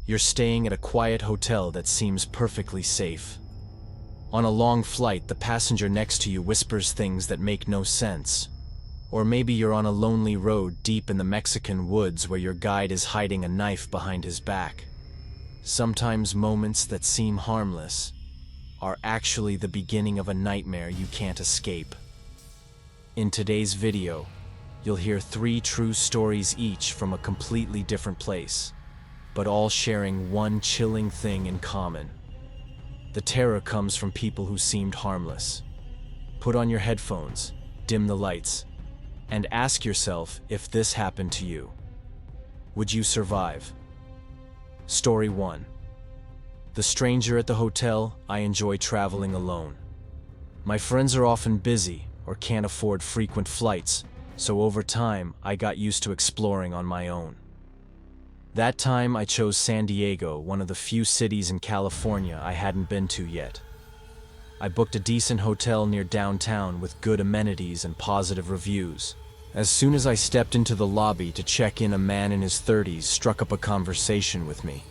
You're staying at a quiet hotel that seems perfectly safe. On a long flight, the passenger next to you whispers things that make no sense. Or maybe you're on a lonely road deep in the Mexican woods where your guide is hiding a knife behind his back. Sometimes moments that seem harmless are actually the beginning of a nightmare you can't escape. In today's video, you'll hear 3 true stories each from a completely different place, but all sharing one chilling thing in common. The terror comes from people who seemed harmless. Put on your headphones, dim the lights, and ask yourself if this happened to you. Would you survive? Story 1. The stranger at the hotel. I enjoy traveling alone. My friends are often busy or can't afford frequent flights, so over time I got used to exploring on my own. That time I chose San Diego, one of the few cities in California I hadn't been to yet. I booked a decent hotel near downtown with good amenities and positive reviews. As soon as I stepped into the lobby to check in, a man in his 30s struck up a conversation with me.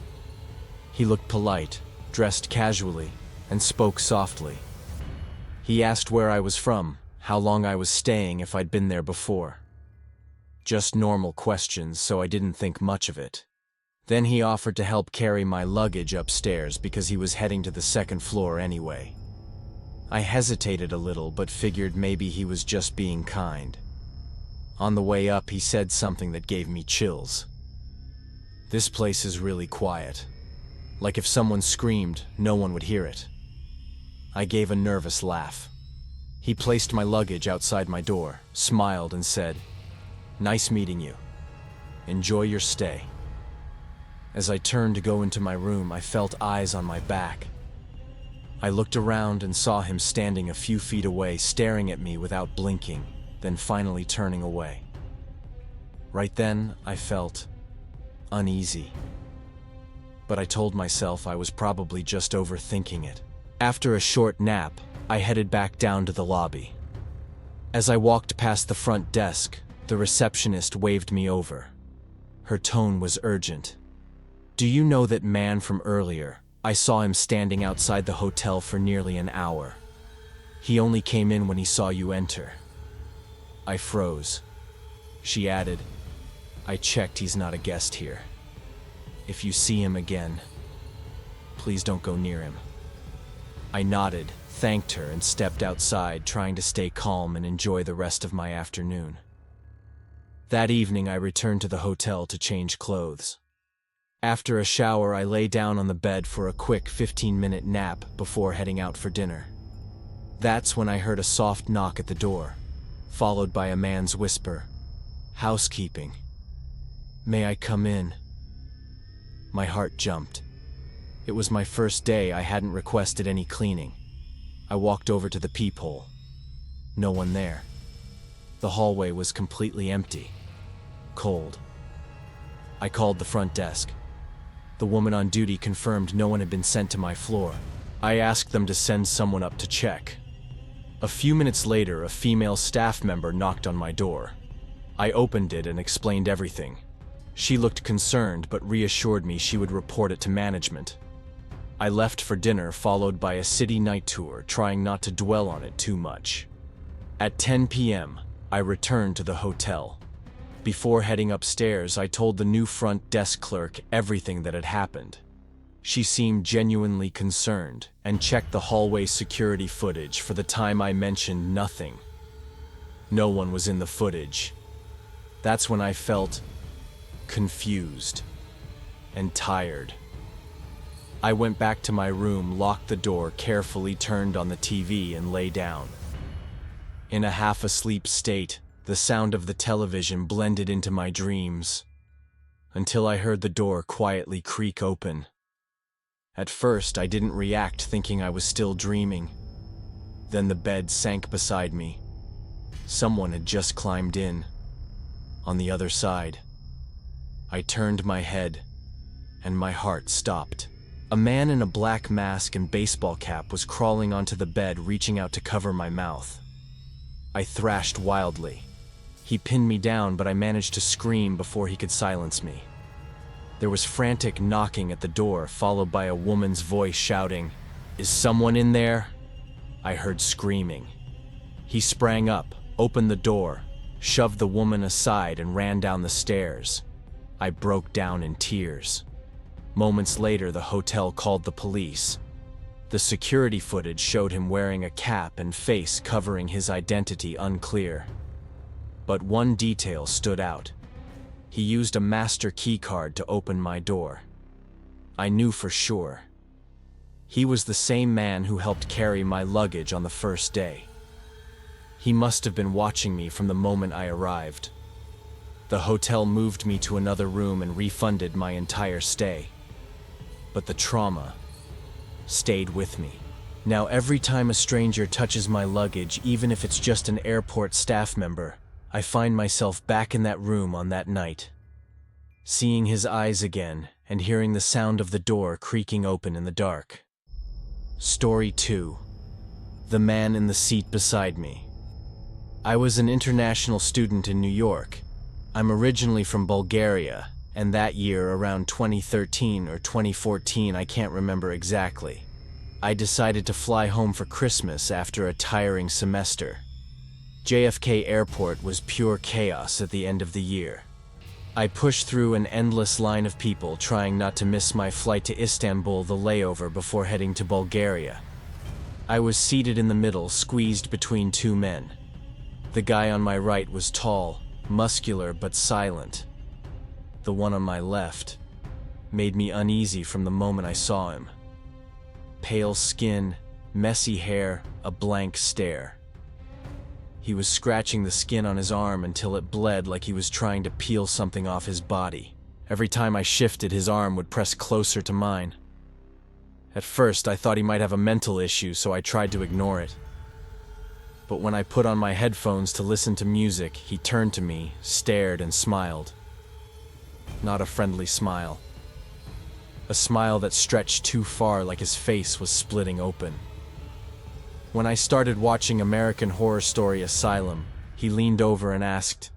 He looked polite, dressed casually, and spoke softly. He asked where I was from, how long I was staying, if I'd been there before. Just normal questions, so I didn't think much of it. Then he offered to help carry my luggage upstairs because he was heading to the 2nd floor anyway. I hesitated a little, but figured maybe he was just being kind. On the way up, he said something that gave me chills. This place is really quiet. Like if someone screamed, no one would hear it. I gave a nervous laugh. He placed my luggage outside my door, smiled, and said, "Nice meeting you. Enjoy your stay." As I turned to go into my room, I felt eyes on my back. I looked around and saw him standing a few feet away, staring at me without blinking, then finally turning away. Right then, I felt uneasy. But I told myself I was probably just overthinking it. After a short nap, I headed back down to the lobby. As I walked past the front desk, the receptionist waved me over. Her tone was urgent. "Do you know that man from earlier? I saw him standing outside the hotel for nearly an hour. He only came in when he saw you enter." I froze. She added, "I checked, he's not a guest here. If you see him again, please don't go near him." I nodded, thanked her, and stepped outside, trying to stay calm and enjoy the rest of my afternoon. That evening, I returned to the hotel to change clothes. After a shower, I lay down on the bed for a quick 15-minute nap before heading out for dinner. That's when I heard a soft knock at the door, followed by a man's whisper, "Housekeeping. May I come in?" My heart jumped. It was my first day. I hadn't requested any cleaning. I walked over to the peephole. No one there. The hallway was completely empty. Cold. I called the front desk. The woman on duty confirmed no one had been sent to my floor. I asked them to send someone up to check. A few minutes later, a female staff member knocked on my door. I opened it and explained everything. She looked concerned but reassured me she would report it to management. I left for dinner, followed by a city night tour, trying not to dwell on it too much. At 10 p.m., I returned to the hotel. Before heading upstairs, I told the new front desk clerk everything that had happened. She seemed genuinely concerned and checked the hallway security footage. For the time I mentioned nothing. No one was in the footage. That's when I felt confused and tired. I went back to my room, locked the door carefully, turned on the TV, and lay down. In a half-asleep state, the sound of the television blended into my dreams, until I heard the door quietly creak open. At first, I didn't react, thinking I was still dreaming. Then the bed sank beside me. Someone had just climbed in. On the other side. I turned my head, and my heart stopped. A man in a black mask and baseball cap was crawling onto the bed, reaching out to cover my mouth. I thrashed wildly. He pinned me down, but I managed to scream before he could silence me. There was frantic knocking at the door, followed by a woman's voice shouting, "Is someone in there?" I heard screaming. He sprang up, opened the door, shoved the woman aside, and ran down the stairs. I broke down in tears. Moments later, the hotel called the police. The security footage showed him wearing a cap and face covering his identity unclear. But one detail stood out. He used a master keycard to open my door. I knew for sure. He was the same man who helped carry my luggage on the first day. He must have been watching me from the moment I arrived. The hotel moved me to another room and refunded my entire stay. But the trauma stayed with me. Now every time a stranger touches my luggage, even if it's just an airport staff member, I find myself back in that room on that night, seeing his eyes again and hearing the sound of the door creaking open in the dark. Story 2. The man in the seat beside me. I was an international student in New York. I'm originally from Bulgaria, and that year, around 2013 or 2014, I can't remember exactly, I decided to fly home for Christmas after a tiring semester. JFK Airport was pure chaos at the end of the year. I pushed through an endless line of people, trying not to miss my flight to Istanbul, the layover before heading to Bulgaria. I was seated in the middle, squeezed between two men. The guy on my right was tall, muscular, but silent. The one on my left made me uneasy from the moment I saw him. Pale skin, messy hair, a blank stare. He was scratching the skin on his arm until it bled, like he was trying to peel something off his body. Every time I shifted, his arm would press closer to mine. At first, I thought he might have a mental issue, so I tried to ignore it. But when I put on my headphones to listen to music, he turned to me, stared, and smiled. Not a friendly smile. A smile that stretched too far, like his face was splitting open. When I started watching American Horror Story Asylum, he leaned over and asked,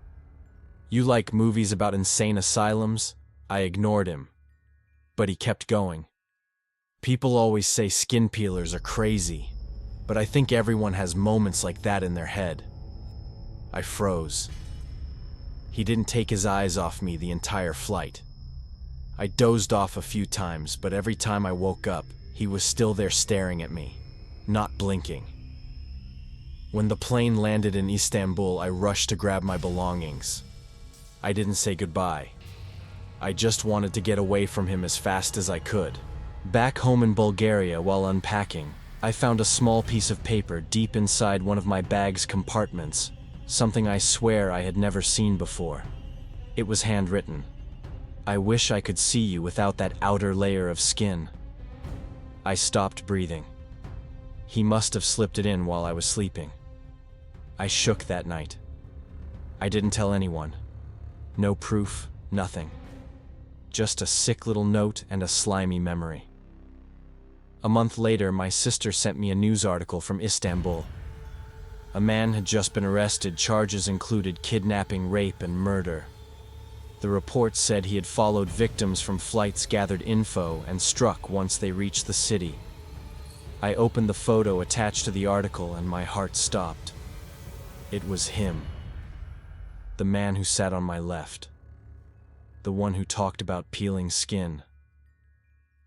"You like movies about insane asylums?" I ignored him, but he kept going. People always say skin peelers are crazy, but I think everyone has moments like that in their head. I froze. He didn't take his eyes off me the entire flight. I dozed off a few times, but every time I woke up, he was still there staring at me, not blinking. When the plane landed in Istanbul, I rushed to grab my belongings. I didn't say goodbye. I just wanted to get away from him as fast as I could. Back home in Bulgaria, while unpacking, I found a small piece of paper deep inside one of my bag's compartments, something I swear I had never seen before. It was handwritten. "I wish I could see you without that outer layer of skin." I stopped breathing. He must have slipped it in while I was sleeping. I shook that night. I didn't tell anyone. No proof, nothing. Just a sick little note and a slimy memory. A month later, my sister sent me a news article from Istanbul. A man had just been arrested. Charges included kidnapping, rape, and murder. The report said he had followed victims from flights, gathered info, and struck once they reached the city. I opened the photo attached to the article and my heart stopped. It was him. The man who sat on my left. The one who talked about peeling skin.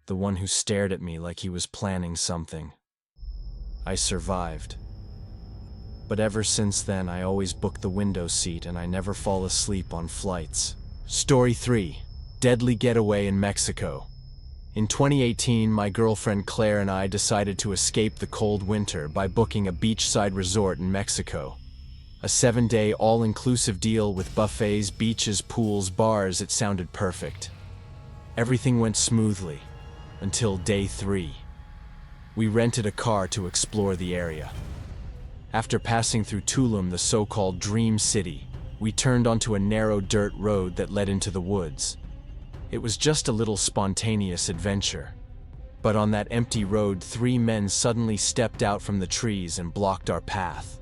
The one who stared at me like he was planning something. I survived. But ever since then, I always book the window seat and I never fall asleep on flights. Story 3. Deadly Getaway in Mexico. In 2018, my girlfriend Claire and I decided to escape the cold winter by booking a beachside resort in Mexico. A 7-day all-inclusive deal with buffets, beaches, pools, bars. It sounded perfect. Everything went smoothly until day 3. We rented a car to explore the area. After passing through Tulum, the so-called Dream City, we turned onto a narrow dirt road that led into the woods. It was just a little spontaneous adventure. But on that empty road, 3 men suddenly stepped out from the trees and blocked our path.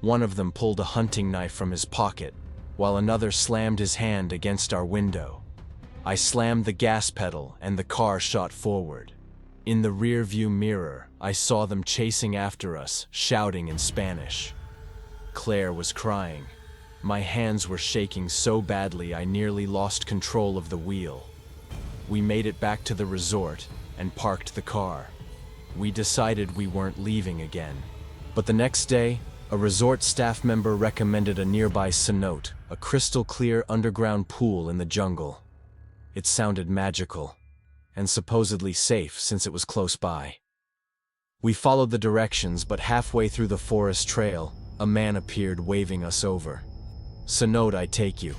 One of them pulled a hunting knife from his pocket, while another slammed his hand against our window. I slammed the gas pedal and the car shot forward. In the rear-view mirror, I saw them chasing after us, shouting in Spanish. Claire was crying. My hands were shaking so badly I nearly lost control of the wheel. We made it back to the resort and parked the car. We decided we weren't leaving again. But the next day, a resort staff member recommended a nearby cenote, a crystal-clear underground pool in the jungle. It sounded magical, and supposedly safe since it was close by. We followed the directions, but halfway through the forest trail, a man appeared waving us over. "Cenote, I take you."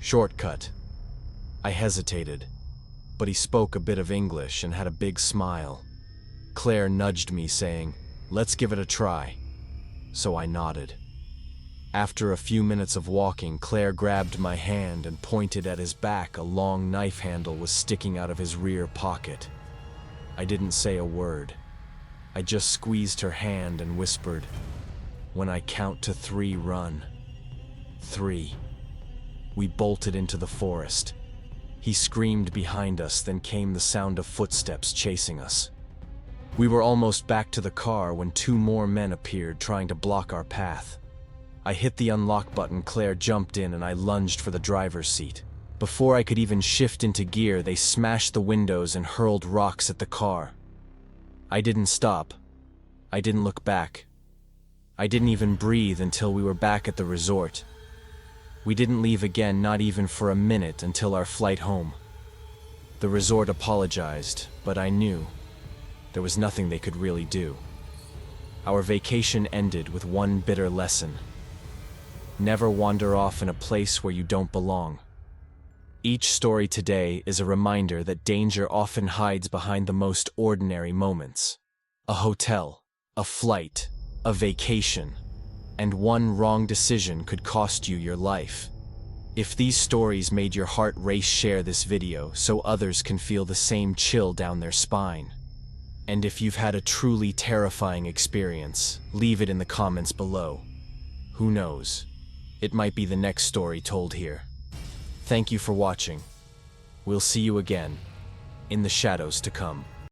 "Shortcut." I hesitated, but he spoke a bit of English and had a big smile. Claire nudged me, saying, "Let's give it a try." So I nodded. After a few minutes of walking, Claire grabbed my hand and pointed at his back. A long knife handle was sticking out of his rear pocket. I didn't say a word. I just squeezed her hand and whispered, "When I count to 3, run." 3. We bolted into the forest. He screamed behind us, then came the sound of footsteps chasing us. We were almost back to the car when 2 more men appeared, trying to block our path. I hit the unlock button, Claire jumped in, and I lunged for the driver's seat. Before I could even shift into gear, they smashed the windows and hurled rocks at the car. I didn't stop. I didn't look back. I didn't even breathe until we were back at the resort. We didn't leave again, not even for a minute, until our flight home. The resort apologized, but I knew there was nothing they could really do. Our vacation ended with one bitter lesson. Never wander off in a place where you don't belong. Each story today is a reminder that danger often hides behind the most ordinary moments. A hotel, a flight, a vacation, and one wrong decision could cost you your life. If these stories made your heart race, share this video so others can feel the same chill down their spine. And if you've had a truly terrifying experience, leave it in the comments below. Who knows? It might be the next story told here. Thank you for watching. We'll see you again in the shadows to come.